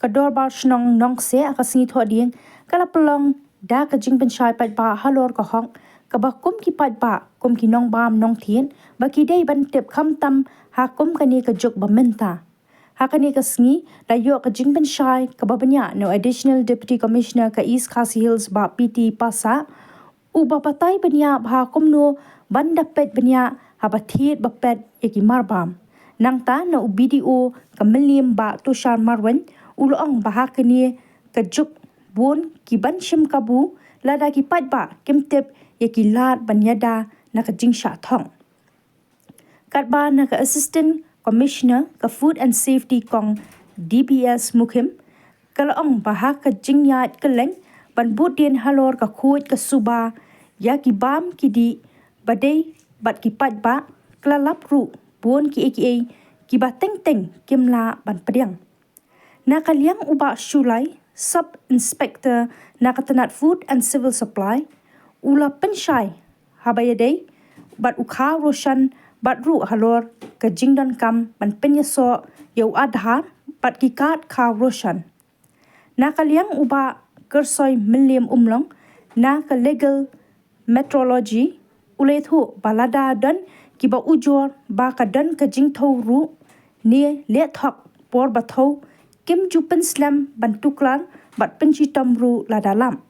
kador bar shnong nong se akasingi thoding kala pelong da ka jing penchai pat ba halor ka hong ka ba kum ki pat ba kum ki nong bam nong thien ba ki dei ban tep kham tam ha kum ka ni ka juk ba menta ha ka ni ka sngi da yo ka jing penchai ka ba banya no additional deputy commissioner ka East Khasi Hills ba PT pasa u ba patai banya ba kum no ban dapet banya ha ba thiet ba pet yaki marbam nang ta no BDO ka Milliam ba Tushar Marwan uloong bahak ni ka juk bun ki ban shim kabu lada ki pat ba kimtep ya ki lat banyada na ka jingsha thong kat ba na ka assistant commissioner ka food and safety kong DPS Mukim kalaong bahak ka jingyat keleng ban budien halor ka khuit ka suba ya ki bam ki di badai bat ki pat ba klalap ru bun ki aka ki ba teng teng kimla ban pediang Nakaliang uba Shulai, Sub-Inspector Nakatanat Food and Civil Supply, ula pensyai habayadei, bat ukha roshan, bat ru halor, ke jingdan kam, ban penyaso, yau adhar, bat kikat ka roshan. Nakaliang uba Kersoy Milliam Umlong, na ke legal metrology, ulai thu balada dan kiba ujor, ba ka dan ke jing thau ru, ni liat thok, por bathau, Kim Jupen Slam bantuklan bat penci tamru la dalam.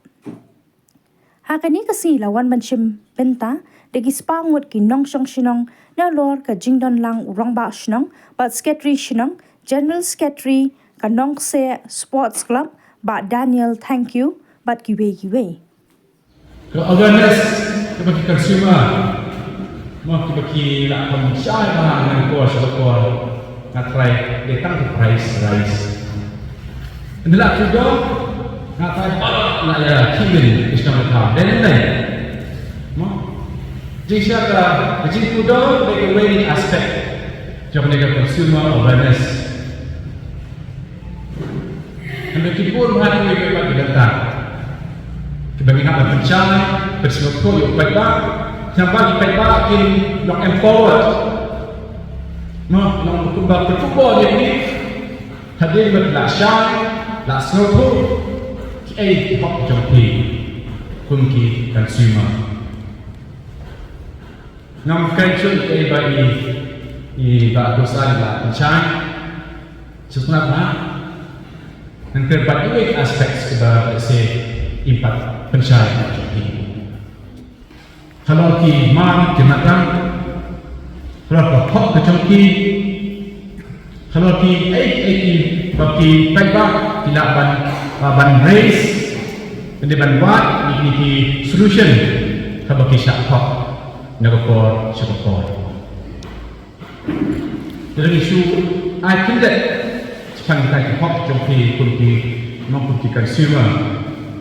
Hakani kasi lawan banshim benta degi spangut ki nong shong shinong na lor ka jingdon lang urang ba shinong bat sketri shinong general sketri ka nong se sports club ba Daniel thank you bat kiwe. The awareness kepada consumer mau bagi lah pembicara dengan kuasa lokal natrai datang ke price rise. Adalah juga natrai nak ya kirim Islam tak dan lain. Jadi siapa jadi kuda bagi weighing aspect jadi consumer awareness. Anda kipun hati bagi bagi datang. Bagi nak berbincang bersama yuk baik tak sampai baik tak in nak empower nak berkumpul dia ni hadir berlaksana la snow ki hok jompi kunki consumer nam kanchun bagi ba dosan la bincang sebenarnya nanti bagi aspek sebagai impact pencahayaan jompi. Kalau ki mar jematan, kalau hok ke jompi, kalau ki bagi baik tidak ban raise, jadi ban buat ini solution kalau ki syak hok negakor syakor. Jadi isu I think that sepanjang kita hok jompi kunki mampu ki consumer.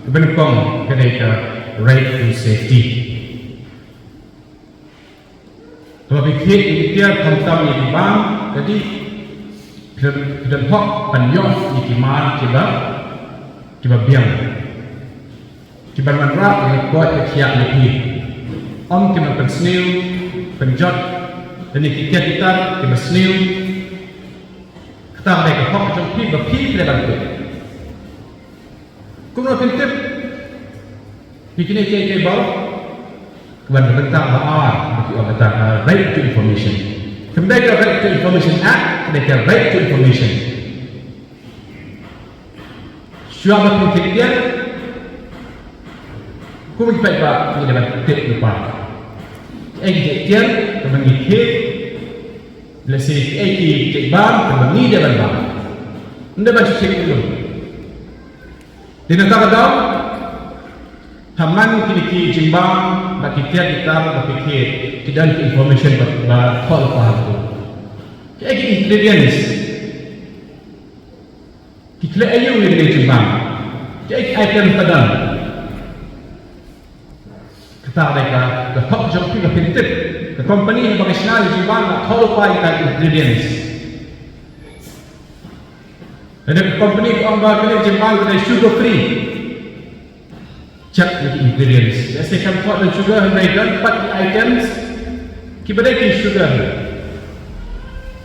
Benukong kedai right to safety. Kalau fikir dia tentang ini bang, jadi dan hok penyok di kimar kiba biang, kiba manrat yang kuat kekiat lebih. Om kiba pensnil, penjot, dan kita kiba snil. Kita mereka hok jompi berpi lebar tu. Kung napintip, bikin ke bawah, kemudian bentang baar, bentang right to information. Kemudian right to information act, kemudian right to information. Siapa penting dia? Kung ipat ba ini dapat tip lupa. Dia kemudian hit, lesi cek bang, kemudian ni dia bang. Anda baca cek dulu. Di negara dalam, haman kini jimbang bagi kita berfikir tidak information berkata faham tu. Jadi ingredients, kita ayu yang jimbang. Jadi item padam. Kita mereka the hot job kita pintar. The company yang profesional jimbang qualify ingredients. Dan company yang berkata jimbang kita sugar free. Check the ingredients. Let's say comfort dan sugar hendak dan 4 items. Kita beri sugar.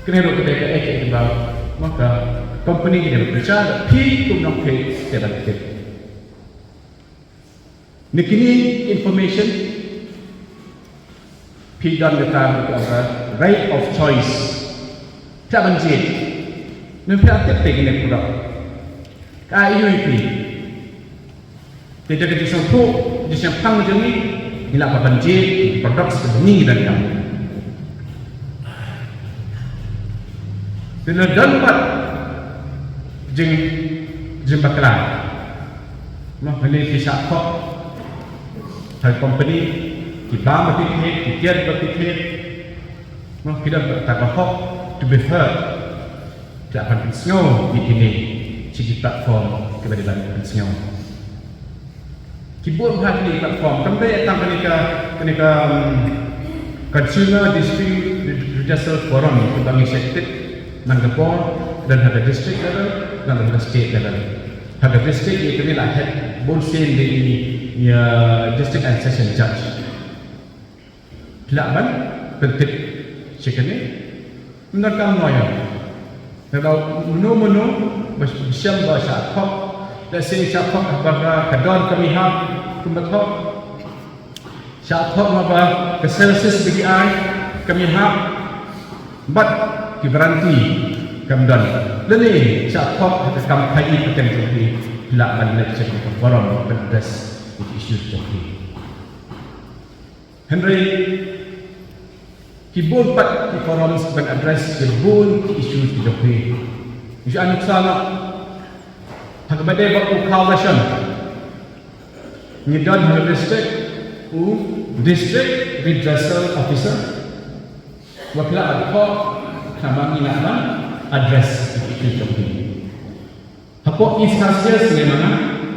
Kenapa kita ke bawah? Maka company kita berbicara pi kum nok pe teban ke nikini information pi dan kita right of choice teban je nanti apa tegine produk kayu pi tidak kita sampu di sampang jeni ila papan je produk sebeni dan kamu bila dapat jeng baklan noh ini bisa kok hal company di bawah berpikir di tiada berpikir noh kita bertakwa kok to be heard tidak akan snow di sini segi platform kepada banyak snow kibun hal ini platform kembali datang kenika consumer dispute redressal forum kembali sekted Mangapore dan ada district level dan ada state level. Ada district itu ni lah head bonsen di district and session judge. Laban penting cakap ni menakam noya. Kalau menu bersiam bahasa kop, dan sini cakap bahawa kedon kami ham kumbatok. Cakap bahawa keselsis bagi kami ham, but diberanti kemudian leni cakap kam kai paten jadi laban lecture ke forum berdasar isu jadi Henry kibun pat di forum sebagai address kibun isu jadi isu anak sana hak badai baku coalition ni dan district redressal officer wakila adho nama ni nama address itu jadi. Apa instansi yang mana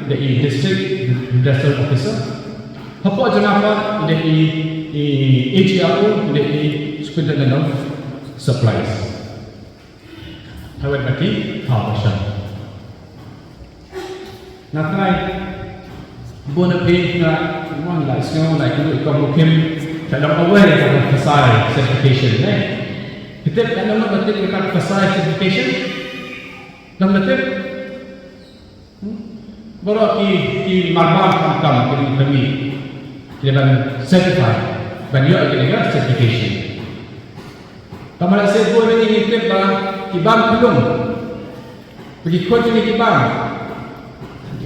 dari district redressal officer, apa jenama dari AGRO dari Superintendent of Supplies. Awak bagi kawasan. Nakai bona pay na orang lah semua nak ikut mungkin dalam awal dalam pasal certification ni. Kita dalam betul dekat pasal certification dalam betul baru ki marbah kam kami kita certified banyak kita certification kamera saya buat ini kita kibam belum pergi kau ni kibam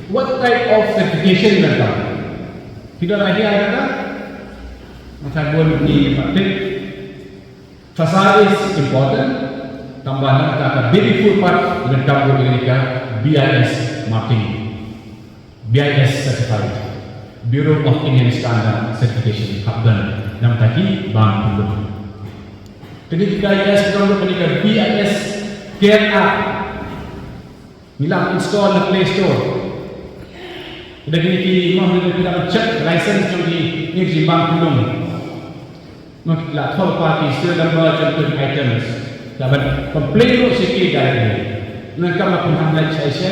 what type of certification mereka tidak lagi ada macam buat ni penting facade is important. Tambahan kata beautiful part dengan kampung Indonesia BIS marking, BIS certified, Bureau of Indian Standard Certification. Habdan nam taki bang pulun. Jadi BIS kalau kita BIS care app, nilam install di Play Store. Kita kini kita check license jadi ni bang pulun. Lah third party still number content items dapat komplain sikit dari mereka maupun hamlet saya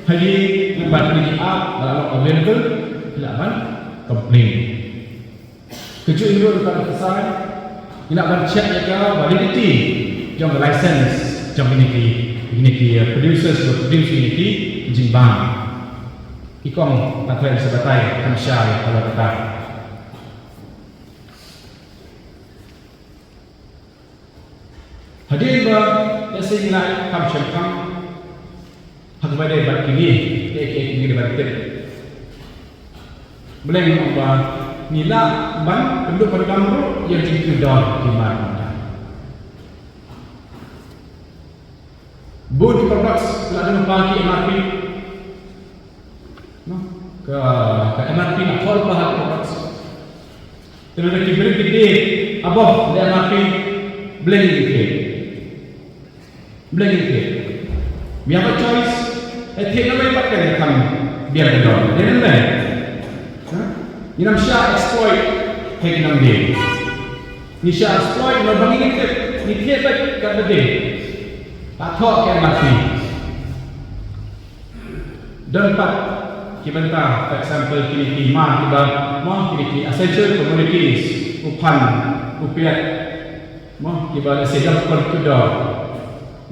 hari membuat ini app kalau available lawan komplain tujuh itu pada pesan lawan check juga validity jam license jam ini producers produce ini jimbang ikom tak boleh sebatai kamsyai kalau kata hadir biasa nak kamsyai kam hak badai bat kini ini debat boleh apa nila ban penduduk pada kampung yang jadi dor di mana bud products ada bagi MRP ke MRP nak call bahan products terus diberi gede abah dari MRP blending ke we have a choice take away pakai kamu biar dor dia ni ni nam sya exploit take nam dia ni sya exploit no bagi ni dia kat dia tak tahu ke mati dan pak kita for example kini mah kita mah kini essential commodities upan upiat mah kita sedang perkuda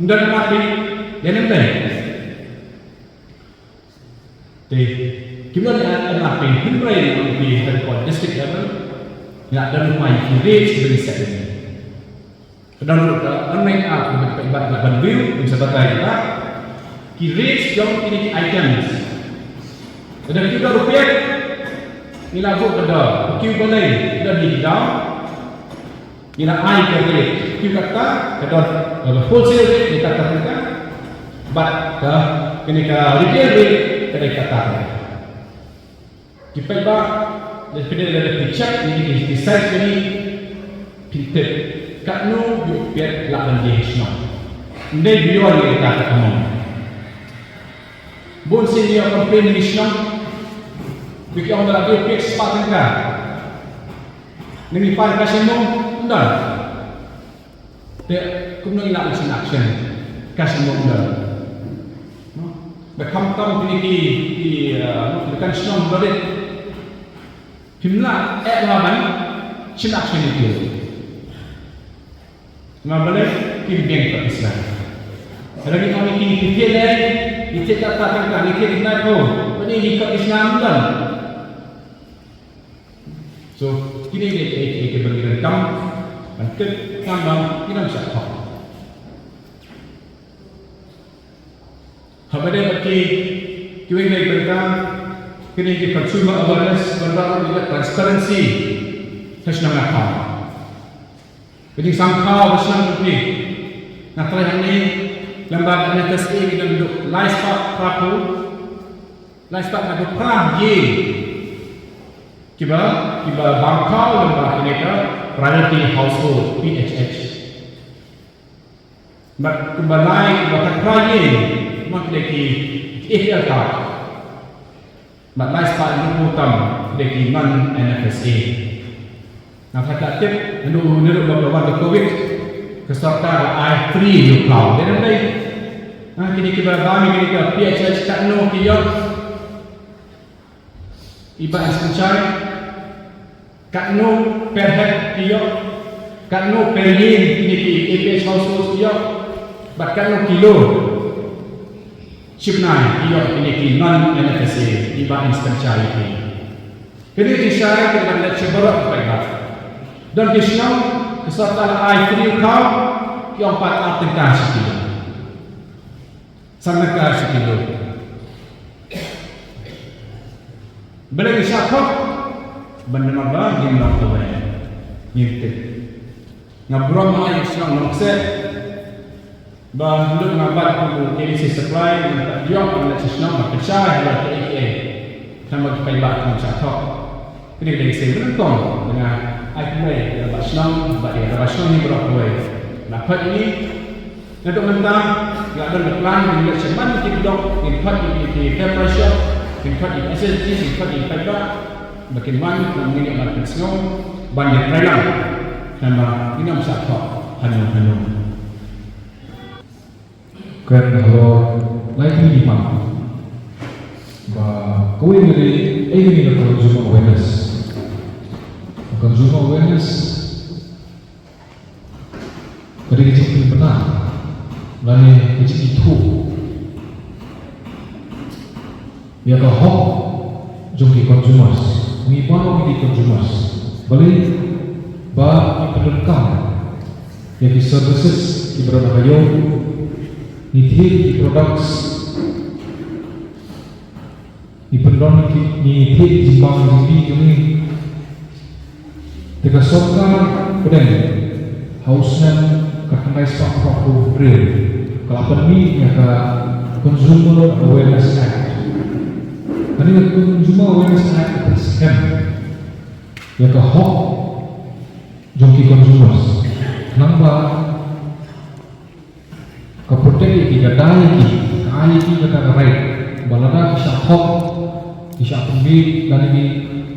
dan mati Yan ang tayo. Kita adalah penghubungan dengan di district level, yang ada rumah yang rate dari set ini. Kadang online app ibarat banview bisa berkaitan, rate jauh ini items. Kadang kita rupiah, nilai buat kada, kiu balai, kada di down, nilai I kada, kiu kata, kada wholesale rate dikata kita, but kini ka retail rate kada kata. Kita iba dari picak ini decide ini pinter kat no biar lawan dia semua. Ini video yang kita katakan. Bon senior company ni semua, bikin orang lagi fix pakai kan. Nimi pan kasih mo, dah. Dia kumno ina action, kasih mo dah. Bekam tam di bukan semua berit. Himla laban cina action itu. Mabalik kim bank tak Islam. Lagi kami kini fikir itu tak katakan ini kita tahu. Ini ikut Islam kan. So kini dia bergerak kam, mungkin kam kita bisa tahu. Habis bagi kita ini bergerak. Kini di consumer awareness berlaku juga transparansi nasional nakal. Jadi sangkau nasional ini, nak terakhir ini lembaga NTSA kita duduk Laispak Prapu, Laispak nak perang ye, kiba bangkau lembaga ini ke Priority Household PHH. Kiba lain bahkan perang ye, mak lagi IHL card. But lifestyle itu utama dari non NFSA. Nah, kata tip, menurut beberapa COVID, keserta I free you cloud. Dan nanti, kini kita kami kita PHH tak no kiok, iba eskucai, tak no per head kiok, tak no per year kini APH household kiok, bahkan no kilo. Cipnai ia ini non NFSA iba instant charity. Jadi disyarat kita nak cepat bergerak. Dan disyarat keserta I3 kau yang 4 artikel sekilo. Sangat sekilo. Bila disyarat benar benar dimana awal nyimpi. Ngabrol mai Islam nokset. Bah, untuk mengabat KDC supply dan dia akan nasional percaya pada KDA sama kaibat macam tu. Ini dari saya beruntung dengan IPA dapat senang, dapat nasional ni berapa way. Dapat ini untuk mentang, ada plan dengan seman kita dok, dapat di paper shop, dapat di SSD, dapat di kaibat, bagaimana mengenai market senang, banyak trailer, sama ini macam tu, hanu. Kan kalau lain di mana, bah kau ini consumer awareness. Consumer awareness, pada kecil benar, lain kecil itu, ya kau jumpa consumers, mengibau di consumers, balik bah pendekat, yang di services ibarat kayu. Nithir products ipendon nithir jimbang jibi juni teka sorka pedang hausnan kakanai spak papu real kalapan ni ka consumer awareness act ani consumer awareness act scam ya ka hok jongki consumers namba keprotect kita dai kita karai balada kisah hok kisah pembi dan ini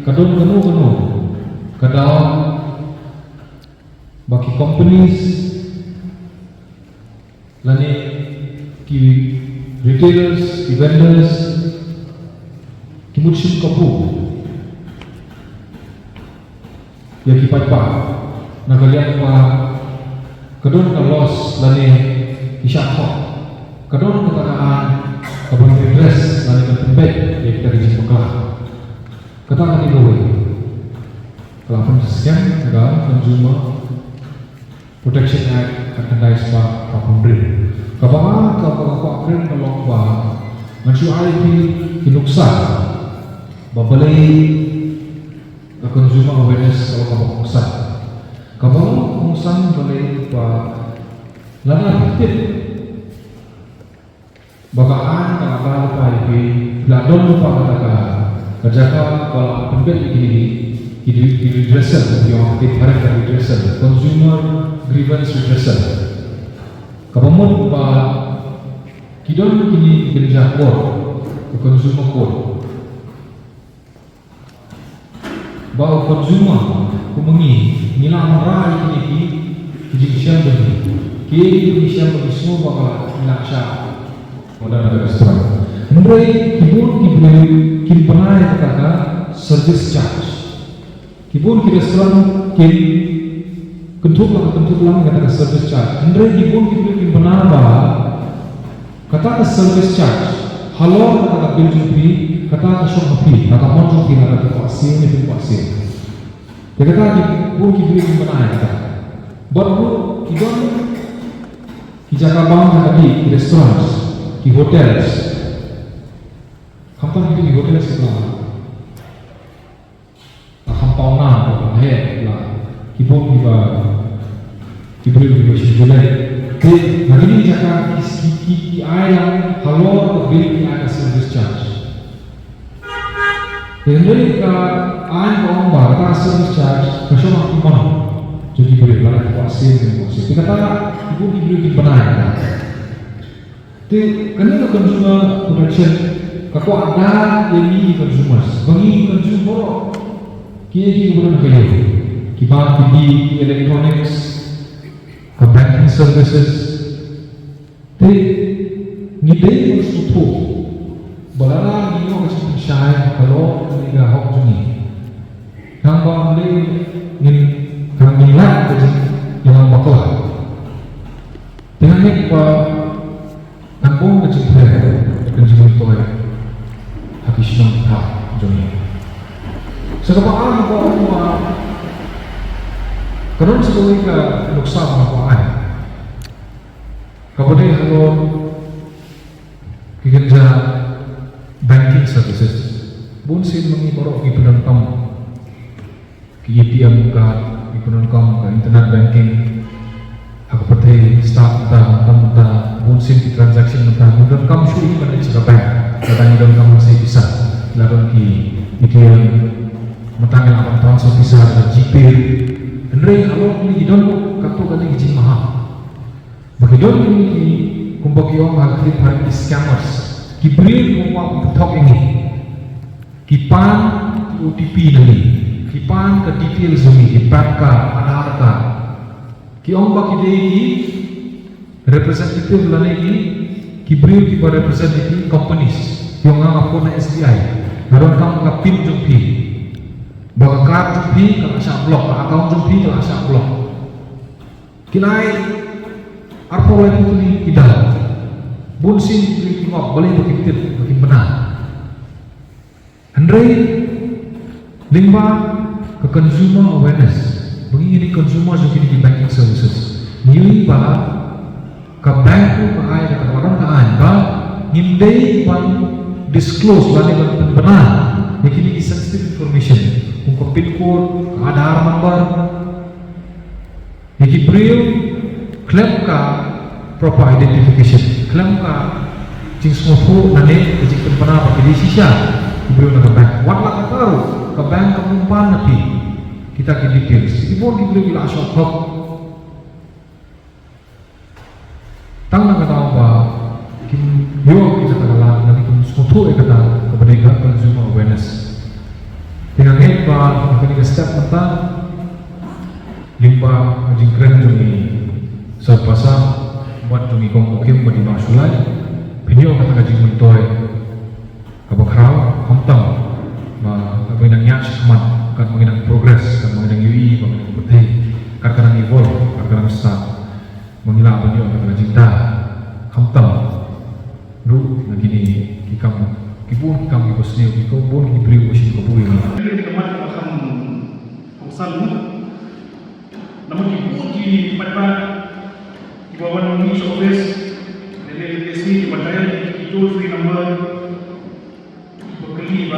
kadon kenu kadang bagi companies lani ki retailers ki vendors ki musim kapu ya ki patpa nagalian pa kadon ka loss lani isyak hok kadon katakaan kabon redress lani kan tembek ya kita di sekolah katakan itu kelapan sekian negara Consumer Protection Act akan daisba kapundri kabangan kapakren melomba ngacu IP kinuksa babalai consumer awareness kalau kapaksa kabangan kumusan balai pa lana bitit bagaan kalaban pa IP ladon pa kataka kerjaka kalau pembet ini redressal yang kita redressal consumer grievance redressal kabangan pa kidon kini kerja code consumer code bahawa consumer kumengi nila marai ini ki siam bagi ki siam bagi semua bakal laksa modal restoran menurut kibun pernah kata service charge kibun ki restoran ki kentuk lang kata service charge menurut kibun pernah bah kata service charge halal kata bill fee kata shop fee kata monthly fee kata kuasi ni kuasi dia kata kibun pernah kata baru kibun jaga bang tadi di restoran di hotel kapan itu di hotel sekolah kampung na lah kibun diberi sebulan jadi hari jaga ki ayam halal bill ki ada service charge jadi ka ayam orang bawa service charge kesana ki mana jadi boleh lah kuasi kita kata ibu diberi benar jadi kena consumer protection kako ada yang consumers bagi consumer kini kemudian kayu kibat di electronics ke banking services jadi ngidei bersuatu balala nino kesuatu syai kalau mereka hok juni yang boleh kang minat yang bakal dengan ni kampung kecil consumer toy habis nampak joni sekarang apa kerana sebagai ke nuksa pengakuan kemudian kalau kerja banking services bunsin mengibarok ibadah kamu ATM card ibadah internet banking aku pergi start tentang bunsin di transaksi tentang ibadah kamu sudah pada cakap datang ibadah kamu masih bisa lakukan di ATM mentang yang akan transfer bisa dengan GP Andre kalau ini idon kartu kali izin mahal bagi idon ini kumpul kiong hari hari scammers kibri kumpul betok ini kipan OTP nanti kipan ke detail zumi kipan ka Aadhaar card kiong bagi dia ini representative lagi kibri kipa representative companies yang ngapun SBI ngaron kamu ngapin jumpi baga card jumpi kalau syak blok account jumpi kalau syak blok kinai arpo lagi tu ni idal bunsin kibri kingok boleh begitu makin benar Andre limba ke consumer awareness begini consumer juga di banking services niui ba ke bank tu ke ai ke orang ke ai ba ngindai ban disclose lani ban benar yakini sensitive information ungkap pin code Aadhaar number yaki beliau klaim ka proper identification klaim ka jing semua nane jing benar bagi di sisa beliau nak bank watlah kataru ke bank kemumpan nanti kita ke details itu pun diberi bila asyik hok tang nak kata apa kim yo kita katalah nanti pun semua kata kepada consumer awareness dengan hebat mungkin kita step tentang limpa jingkren jumi sepasang buat jumi kong okim bagi masulai video kata kaji mentoy apa kerau kontam mengenang nyat semat kan mengenang progress kan mengenang UI mengenang putih karena evolve karena start mengilang video kata kaji dah kontam sini ko bon ki bri mo shi ko bu ni Ini kemat akan kongsan namun di pada di bawah ini office dari desi di bataya itu free number berkali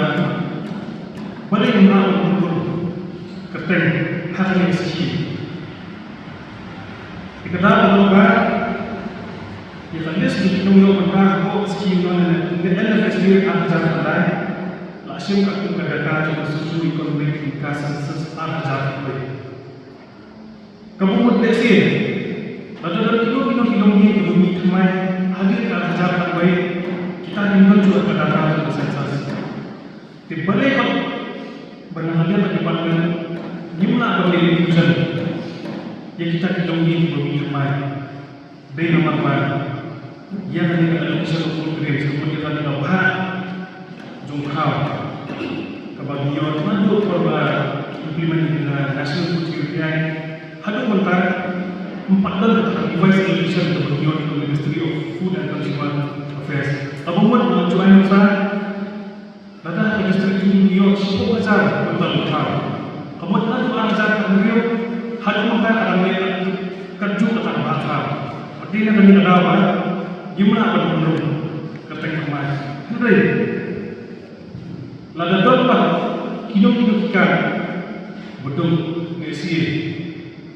balik mengenal untuk kerten hak yang sih kita tahu bahwa kita lihat sedikit nunggu mengenal kok skim mana dengan festival antar pandai langsung akan berkata juga susu ekonomi kasan sesuatu jatuh kamu mau desi lalu kilo ini ekonomi kemai hadir dalam jalan baik kita ingin juga berkata juga sensasi dibalik bernalar lagi pada gimana berdiri tujuan yang kita ekonomi ekonomi kemai dari nomor mana yang ada di seluruh program kemudian kita dapat jungkau kebagian mandu perba implementasi national food security ada mentara 4 device solution kebagian ke Ministry of Food and Consumer Affairs abang mengajukan besar ada industri dunia cukup besar betul-betul kemudian ada ajar kemudian ada mentara ada kerja akan bakar artinya kami ada gimana benar-benar keteng kemas Hendri lada doa kino kita betul nasi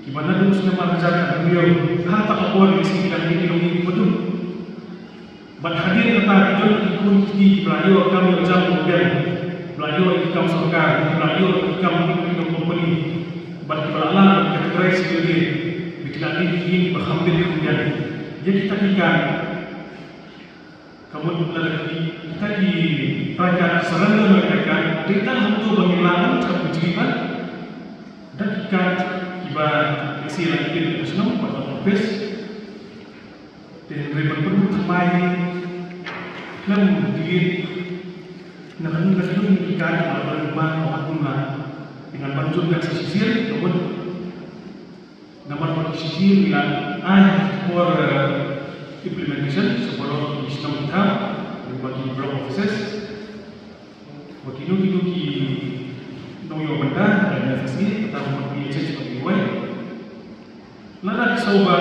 gimana dulu sudah mengajar beliau hal tak apa nasi kita ini betul hadir kata ikut di belajar kami ucap kemudian belajar ikam serkar belajar ikam company berkebalalan kategori sendiri bikin ini berhamil kemudian jadi kita kamu kita di perangkat serangga mereka kita untuk menghilangkan kebujukan dan kita ibarat isi lagi di Islam pada office dan mereka perlu terbaik dan diri nak mengetahui kita pada rumah orang dengan bantuan dan sisir namun nama sisir bila for implementation sebelum Islam kita bagi block offices bagi nuki noyo benda dan sisi atau bagi change bagi way lada soba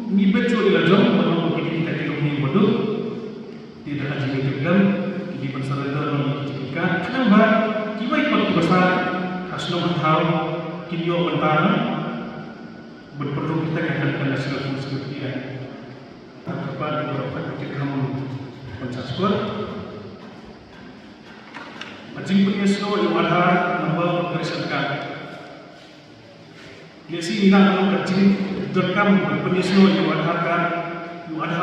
ni betul ila jom kalau kita ni bodoh tidak ada juga di bersara dalam ketika kenapa kita ikut besar hasil tahu kinyo bentana berperlu kita akan nasional seperti ini kepada beberapa ketika kamu pencaspur Ajing penyeslo yang ada nombor berisahkan Yesi ina kalau kecil direkam penyeslo yang ada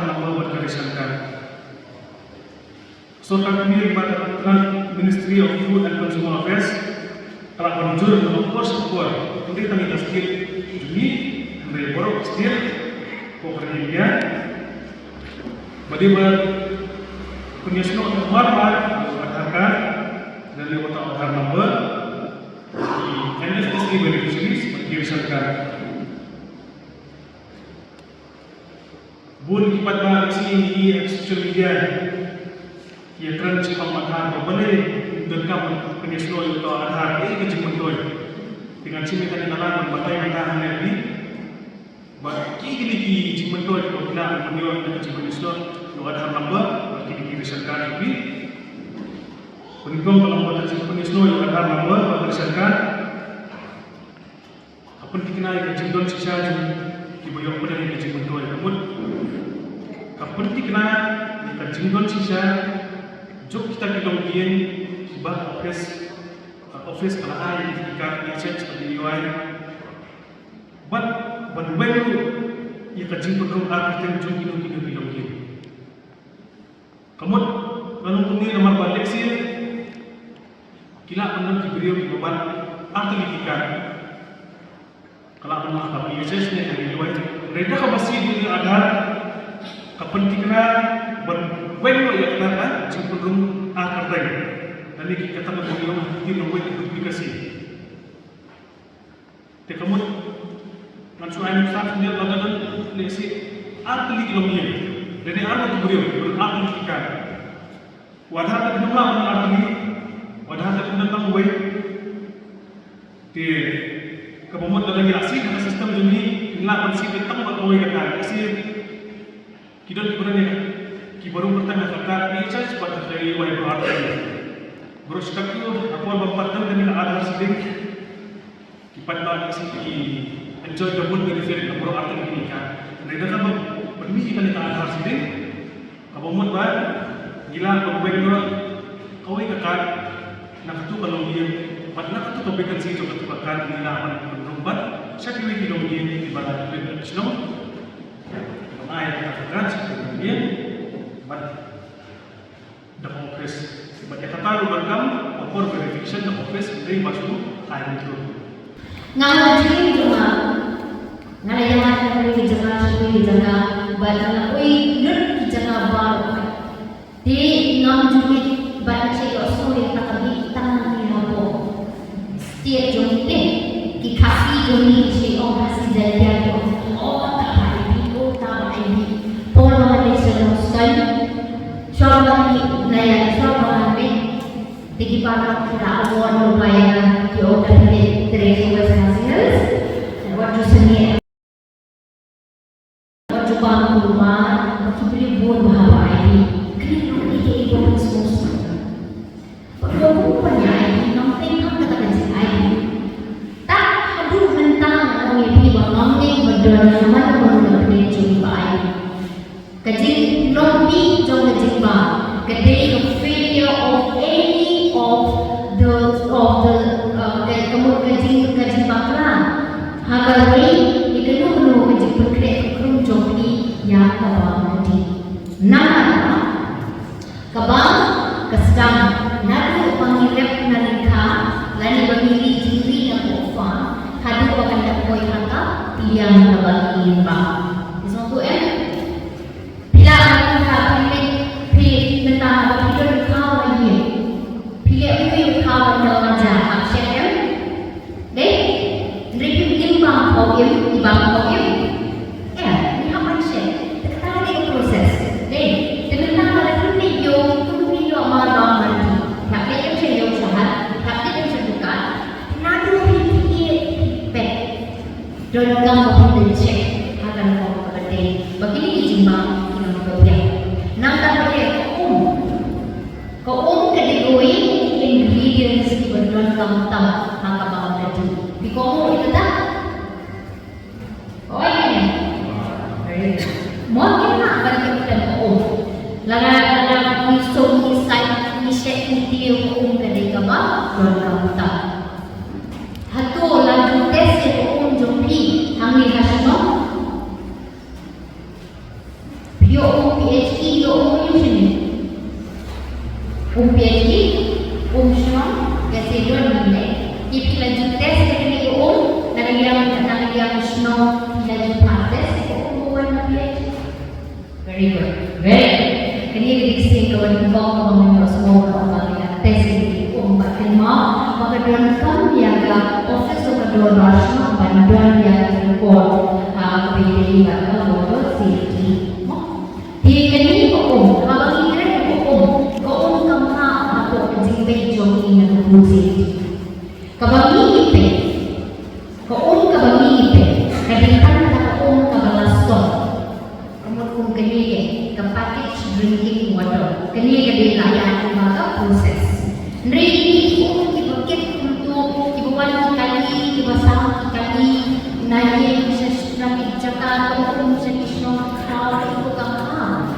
nombor berisahkan Soal kami pada Ministry of Food and Consumer Affairs telah menunjuk dalam kurs kuat untuk kami tasdid Juni dari borok setiap pekerja bagaimana penyesno nomor mengatakan dari otak number di NFSA beneficiaries berdasarkan bun kipat bahasa ini social media ia trend cepat matahari boleh dekam penyesno atau adhar ini kecil dengan cimitan kenalan berbagai matahari ini bagi ini cimentoy apabila beliau dengan cimentoy ada number bagi dirisakan ini peningkong kalau ada cimentoy ada number berdasarkan apa dikenal dengan cimdon sisa di bawah pada dengan cimentoy namun apa dikenal dengan cimdon sisa jok kita kemudian sebab office kalau ada di change seperti UI but when you kajing perkong artikel jom kino kamu kalau kemudian nomor balik sih kila penuh diberi beban artikel kalau penuh tapi users ni dari luar mereka kalau masih di ada kepentingan when you kata jom perkong artikel dan ini kita berkomunikasi di nomor publikasi kamu Mansuhan saat dia lakukan lesi arti kilometer, jadi arti beliau berarti kita. wadah tak kenapa menariknya, wadah tak tentang gue, di kebomot dalam relasi dengan sistem ini, inilah konsep tentang apa yang kita kasih, kita dikurangnya, kita baru bertanya tentang ini seperti dari wahyu arti, baru sekali itu aku mempertentang dengan ada sedih, kita pada sini enjoy double benefit baru arti ini kan, mereka kan bermisi kan kita ada sedih, kebomot baik, gila kebomot kau ikat nak tu kalau dia padahal tu kebekan sih tu ketukan nilaman berubah saya pilih kalau dia di barat lebih snow ayat katakan seperti dia but the office but kata berkam for verification the office dari masuk ayat itu ngaji cuma ngalayan di jaga badan kui lut jaga baru di ngam jumit baca yo suri takabi tangan ni nopo setiap jumite ki kasi jumi si orang kasi jadi yo oh tak hari oh tak hari pola mati selesai syawal ni naya syawal ni tigi para kita awal lumayan yo dari terus hasil waktu seni waktu bang rumah waktu beli buat bahwa ini kenapa kita ibu semua rupanya ini nampak kan katakan si ayah tak aduh mentang orang ini bangamnya berdua mana mana boleh jumpa ayah kaji lobby jauh kaji bah kadang failure of any of the kemudian kaji bakalan hagal ini itu perlu kaji berkerja kerja joki yang kabang nanti nama kabang kesedang nabi pangirap nalika lani bagi diri yang kufa hadu akan dapat kata yang bagi ba isong tu bila kita pilih mentah pilih kau lagi pilih kau dalam jahat siapa deh review bang kau bang kau ini apa sih kita lagi proses deh dengan lagi video malam nanti tapi yang saya usaha tapi yang saya buka nado ini pet dan kamu cek akan kamu berarti begini dijumpa kita bekerja nampak boleh kau kategori ingredients berdoa kamu tahu angka bawah tadi di kamu itu tak oh ini mungkin nak bagi kita kau Lalu misal inisiatif kadang kama berkata, hatu lalu tes jumpi hangi hasno, bio PhD bio ini, PhD semua kasi doon ni, ipi lalu tes kadang yang sno lalu proses bukan PhD, very good, very kini diksi kawan kawan kawan semua orang yang tes ini umpat kelima maka dalam kam yang proses kedua nasional bantuan yang ikut kebiri atau safety di kini kalau ini kau kamera atau jingbe jogi yang safety kalau ini kau ini kadang-kadang kau kabalas stop kamu kini package drinking water. Kini jadi layan maka proses. Ini dipakai untuk dibuat kali, dimasak kali, naik nanti jaka atau misalnya kalau itu kan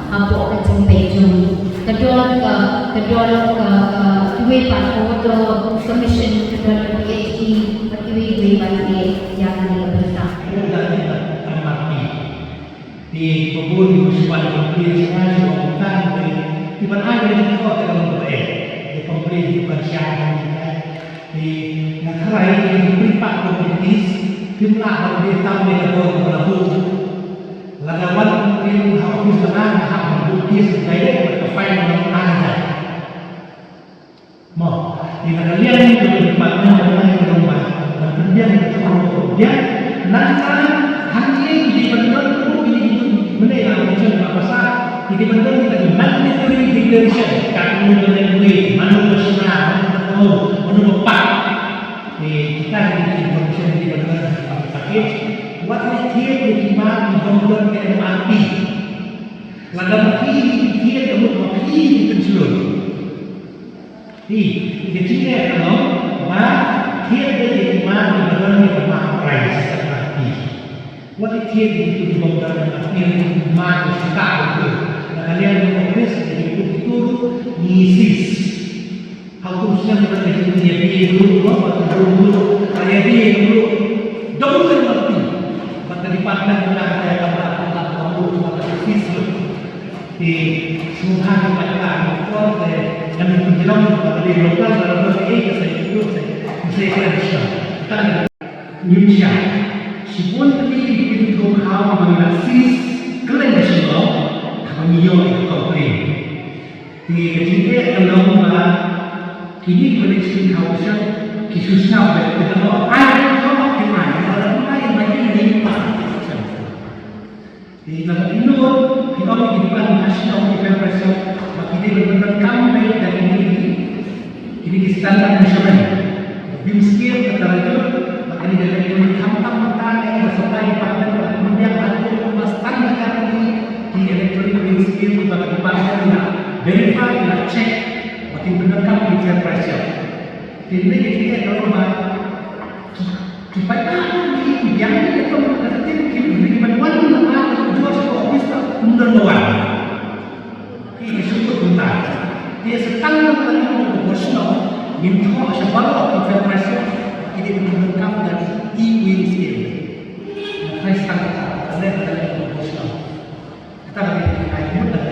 apa akan sampai jum. Kedua dua part commission kedua PhD dua bagi yang diberita. Di kebun di sepanjang di sana di hutan di mana ada di kota dalam kota di pembeli bukan siapa di negara ini diberi pak komunitas jumlah orang tahu di kebun berlaku lagawan mungkin harus senang hak bukti sebagai berkefain dengan anda mau di negara yang tempatnya adalah di rumah dan kemudian dia nanti hanya di benar benda yang macam apa sah, jadi benda kita di mandatory declaration, kalau What is here di mana dibangun ke MRT. Ladang ki dia untuk mapi di pensiun. Jadi kalau mah dia di mana dibangun ke MRT. What is here itu dibangun ke MRT di mana sekarang itu. Nah kalian mengurus jadi itu nisis. Harusnya kita jadi dulu, apa dulu, saya dulu, dulu mati. Maka dipandang dengan saya kata kamu maka siswa di semua tempat itu yang menjelang dari lokal dalam bahasa saya itu saya kerja. Kita Indonesia, sebelum tadi itu kau mengasis kalian nasional, kami yang komplain. Di ketika kalau kini koneksi kawasan khususnya kita tahu air kalau di mana kalau air lagi limpah di dalam itu kita kehidupan nasional kita merasa bagi dia benar-benar kembali dari ini standar nasional miskin terlanjur maka ini dari kampung petani beserta di partner kemudian ada standar ini di elektronik miskin bagi partner verify dan cek makin benar kamu di pressure. Jadi kita kalau kita ini yang itu nanti kita bantuan apa jual sebuah bisnis menurut ini disebut tuntas. Dia setengah dengan proporsional minta sebab di pressure ini benar kamu dari e-win skill. Maka setengah ada proporsional. Kita beri ayat